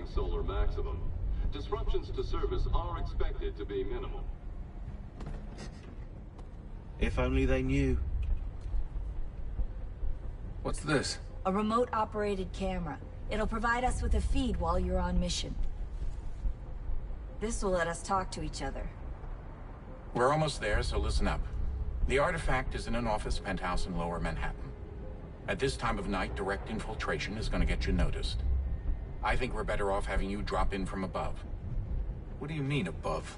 running solar maximum. Disruptions to service are expected to be minimal. If only they knew. What's this? A remote-operated camera. It'll provide us with a feed while you're on mission. This will let us talk to each other. We're almost there, so listen up. The artifact is in an office penthouse in Lower Manhattan. At this time of night, direct infiltration is going to get you noticed. I think we're better off having you drop in from above. What do you mean, above?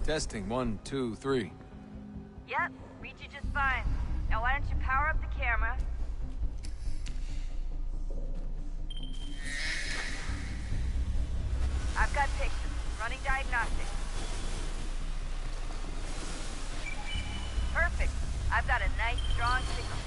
Testing, 1, 2, 3. Yep, read you just fine. Now why don't you power up the camera? I've got pictures. Running diagnostics. Perfect. I've got a nice, strong signal.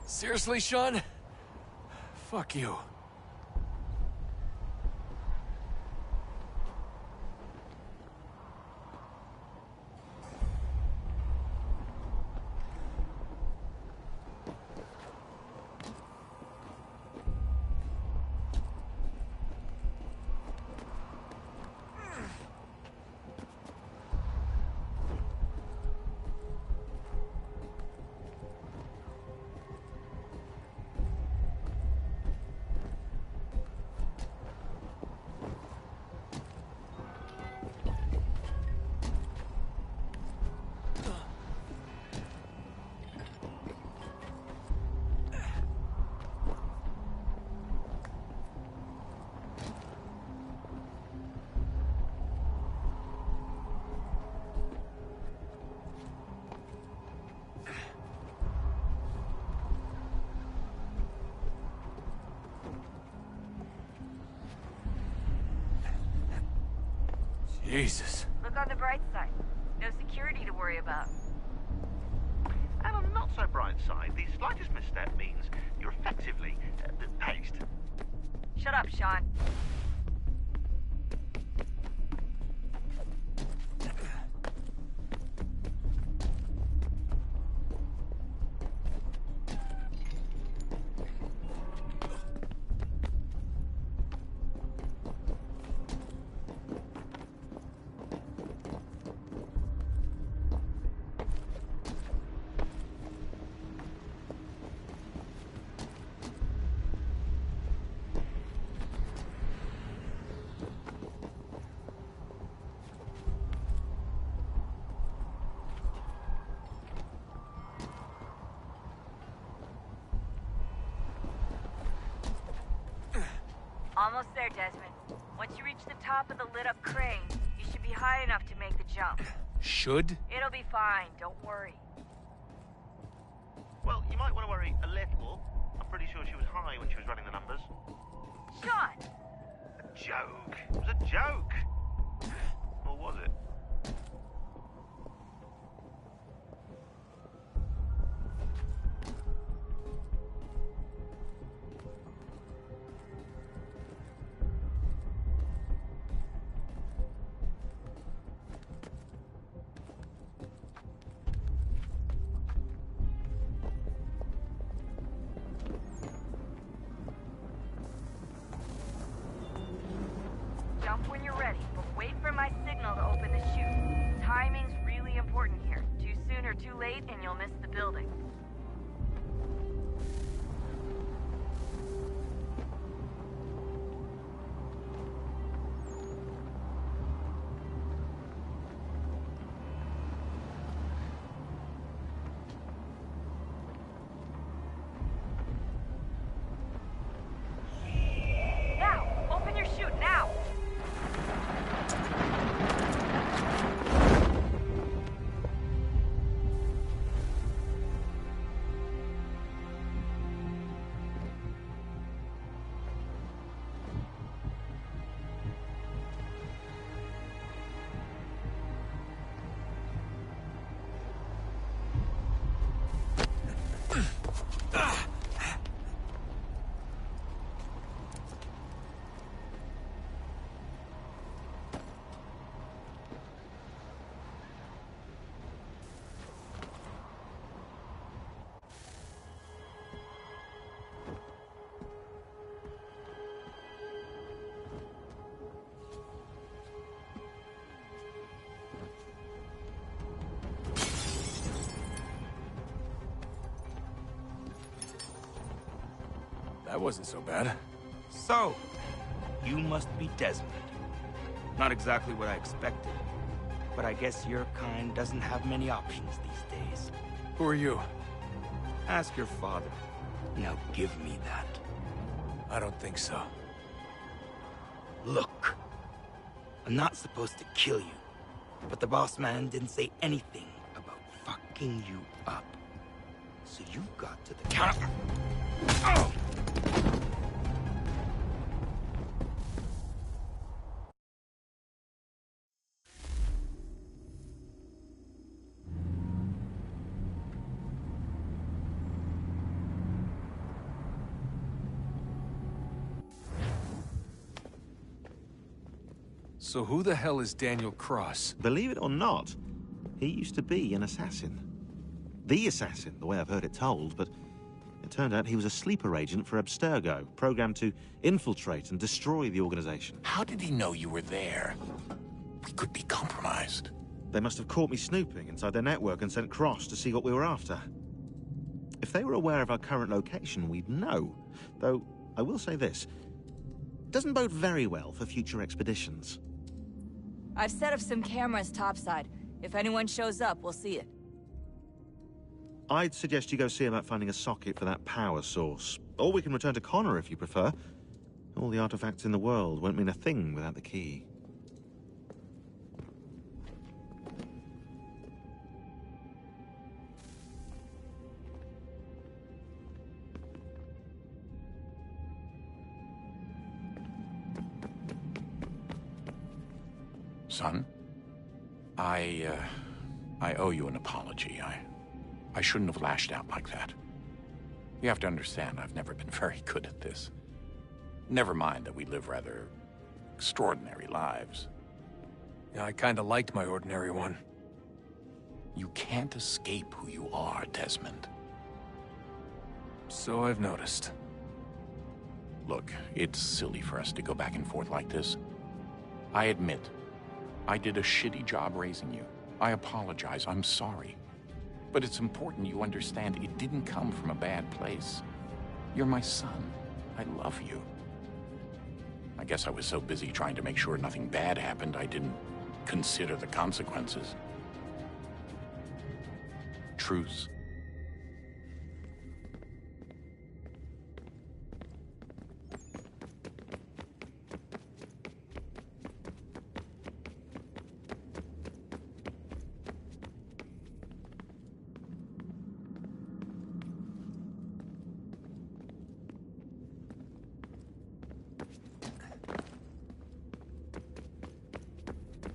Seriously, Sean? Fuck you. Jesus. Look on the bright side. No security to worry about. And on the not so bright side, the slightest misstep means you're effectively paced. Shut up, Sean. Almost there, Desmond. Once you reach the top of the lit-up crane, you should be high enough to make the jump. Should? It'll be fine, don't worry. Well, you might want to worry a little. I'm pretty sure she was high when she was running the numbers. Sean! A joke. It was a joke. Or was it? and you'll miss the building. Now! Open your chute, now! That wasn't so bad. So, you must be Desmond. Not exactly what I expected, but I guess your kind doesn't have many options these days. Who are you? Ask your father. Now give me that. I don't think so. Look, I'm not supposed to kill you, but the boss man didn't say anything about fucking you up. So you've got to the counter. Oh! So who the hell is Daniel Cross? Believe it or not, he used to be an assassin. The assassin, the way I've heard it told, but it turned out he was a sleeper agent for Abstergo, programmed to infiltrate and destroy the organization. How did he know you were there? We could be compromised. They must have caught me snooping inside their network and sent Cross to see what we were after. If they were aware of our current location, we'd know. Though, I will say this, doesn't bode very well for future expeditions. I've set up some cameras topside. If anyone shows up, we'll see it. I'd suggest you go see about finding a socket for that power source. Or we can return to Connor if you prefer. All the artifacts in the world won't mean a thing without the key. Son, I owe you an apology. I shouldn't have lashed out like that. You have to understand, I've never been very good at this. Never mind that we live rather extraordinary lives. Yeah, I kinda liked my ordinary one. You can't escape who you are, Desmond. So I've noticed. Look, it's silly for us to go back and forth like this. I admit, I did a shitty job raising you. I apologize, I'm sorry. But it's important you understand it didn't come from a bad place. You're my son. I love you. I guess I was so busy trying to make sure nothing bad happened, I didn't consider the consequences. Truce.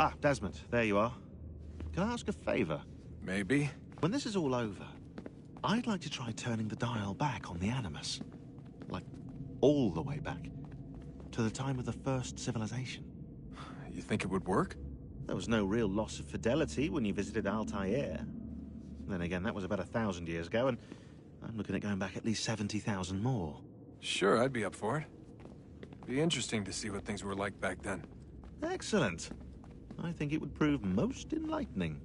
Ah, Desmond, there you are. Can I ask a favor? Maybe. When this is all over, I'd like to try turning the dial back on the Animus. Like, all the way back. To the time of the first civilization. You think it would work? There was no real loss of fidelity when you visited Altair. Then again, that was about 1,000 years ago, and I'm looking at going back at least 70,000 more. Sure, I'd be up for it. Be interesting to see what things were like back then. Excellent. I think it would prove most enlightening.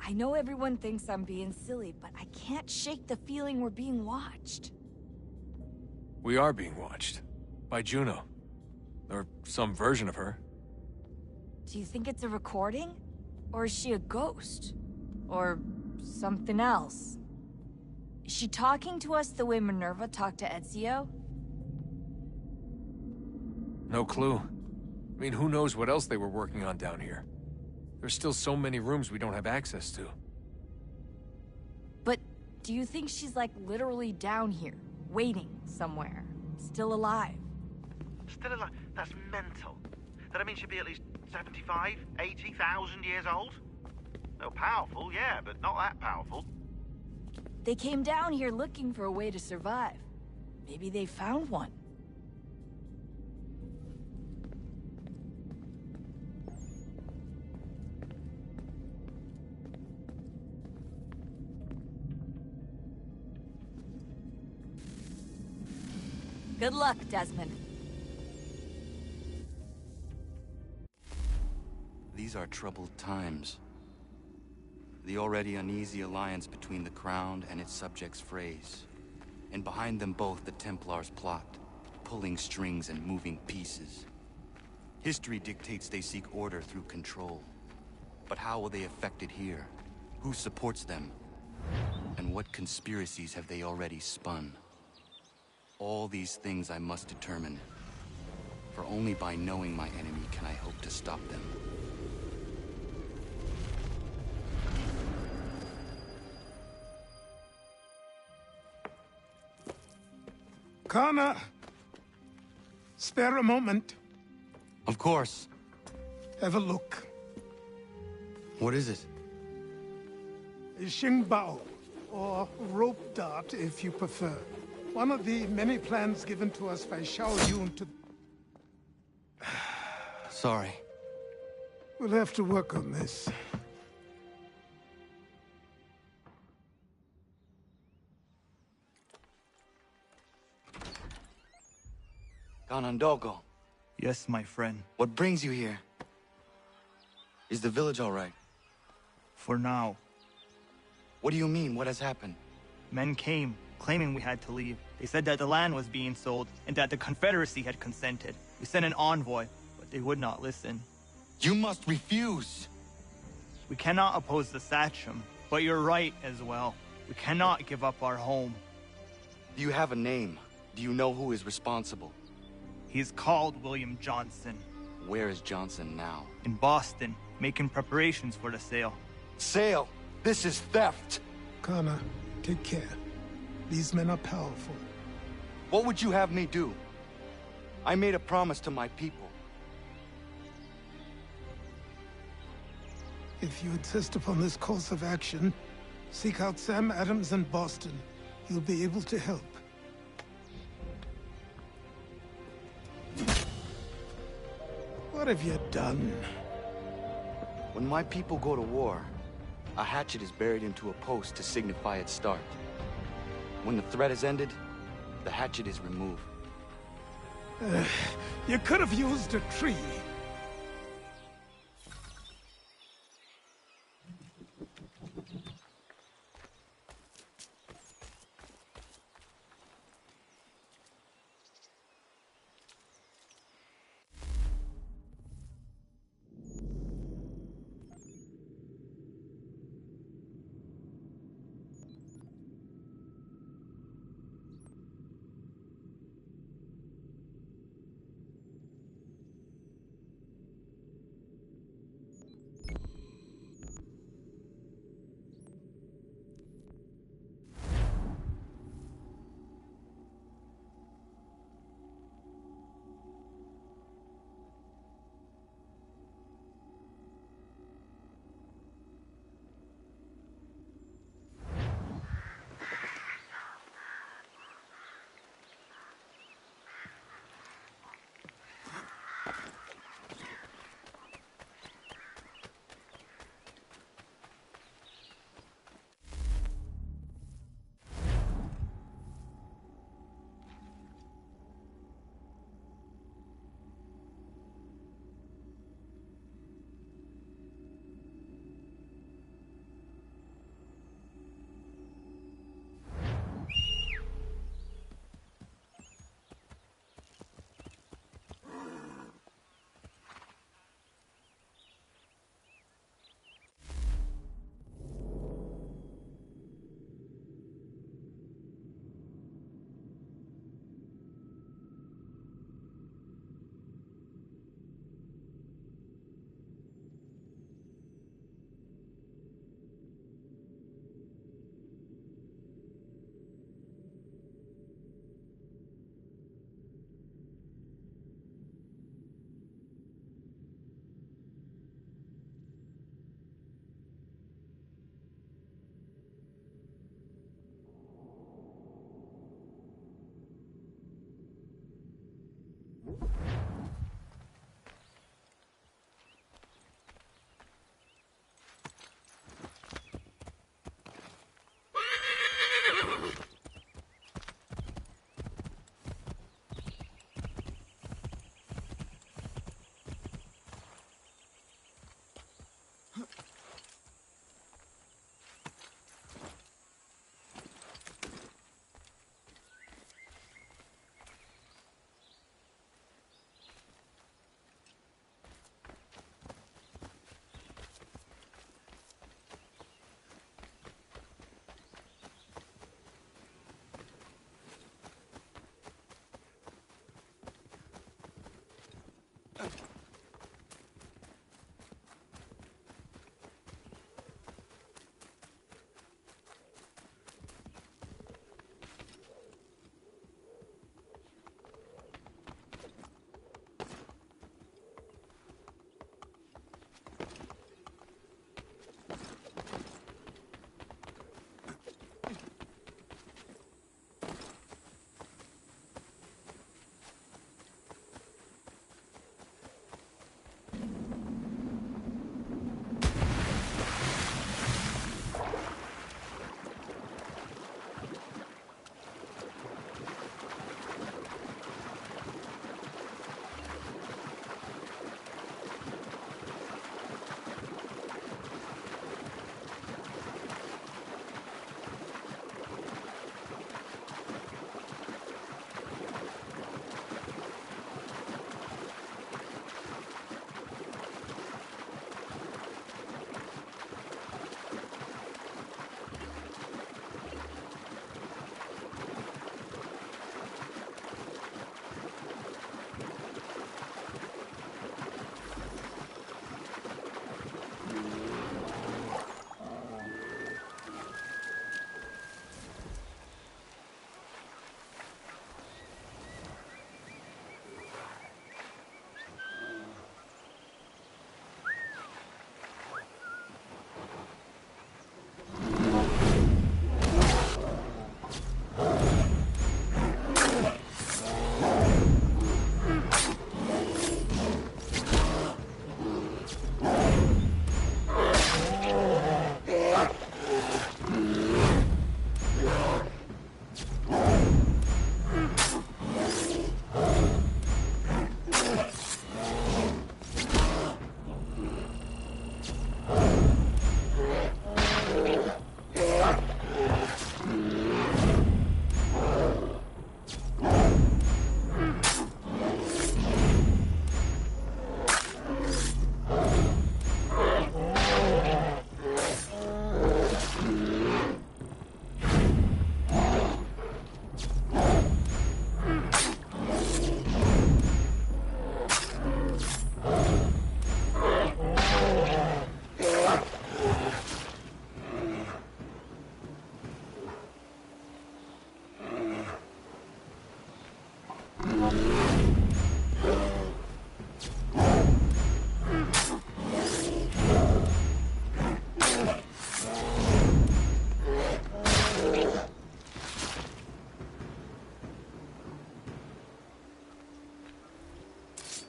I know everyone thinks I'm being silly, but I can't shake the feeling we're being watched. We are being watched. By Juno. Or some version of her. Do you think it's a recording? Or is she a ghost? Or something else? Is she talking to us the way Minerva talked to Ezio? No clue. I mean, who knows what else they were working on down here? There's still so many rooms we don't have access to. But do you think she's like literally down here, waiting somewhere, still alive? Still alive? That's mental. That means she'd be at least 75, 80,000 years old? No, powerful, yeah, but not that powerful. They came down here looking for a way to survive. Maybe they found one. Good luck, Desmond. These are troubled times. The already uneasy alliance between the Crown and its subjects frays. And behind them both the Templars plot, pulling strings and moving pieces. History dictates they seek order through control. But how will they affect it here? Who supports them? And what conspiracies have they already spun? All these things I must determine. For only by knowing my enemy can I hope to stop them. Connor! Spare a moment. Of course. Have a look. What is it? A Xingbao, or rope dart if you prefer. One of the many plans given to us by Xiao Yun to... Sorry. We'll have to work on this. Ganondogo, Yes, my friend. what brings you here? Is the village all right? For now. What do you mean? What has happened? Men came, claiming we had to leave. They said that the land was being sold, and that the Confederacy had consented. We sent an envoy, but they would not listen. You must refuse! We cannot oppose the Sachem, but you're right as well. We cannot give up our home. Do you have a name? Do you know who is responsible? He's called William Johnson. Where is Johnson now? In Boston, making preparations for the sale. Sale! This is theft! Connor, take care. These men are powerful. What would you have me do? I made a promise to my people. If you insist upon this course of action, seek out Sam Adams in Boston. He'll be able to help. What have you done? When my people go to war, a hatchet is buried into a post to signify its start. When the threat is ended, the hatchet is removed. You could have used a tree.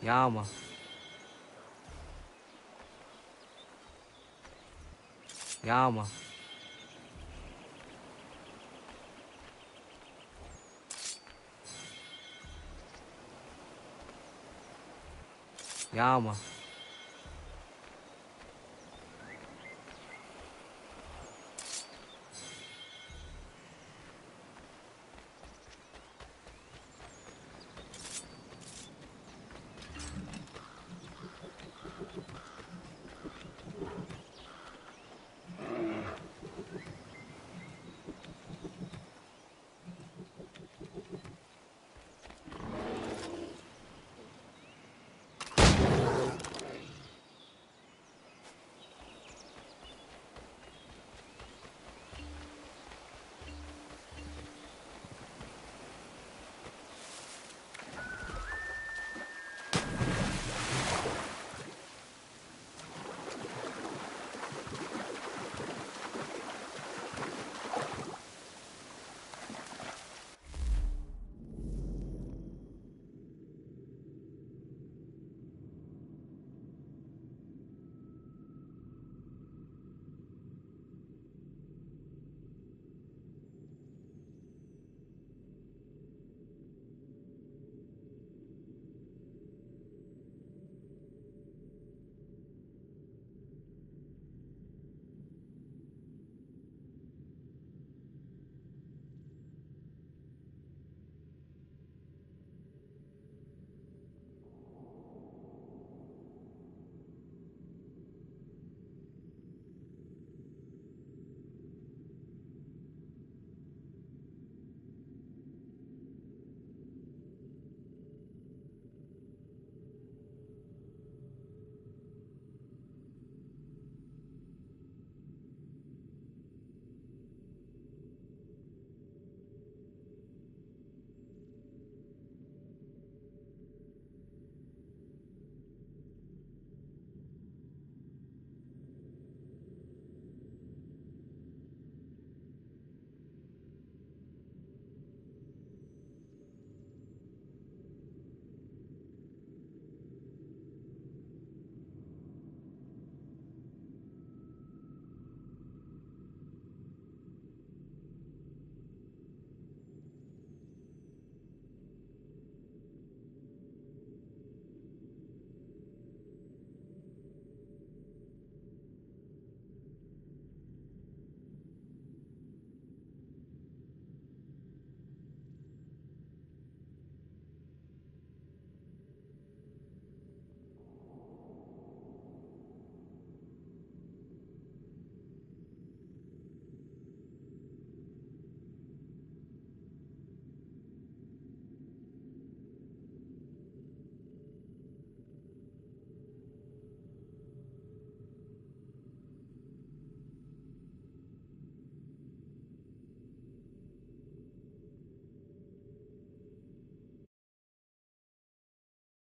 Yama. Yama. Yama.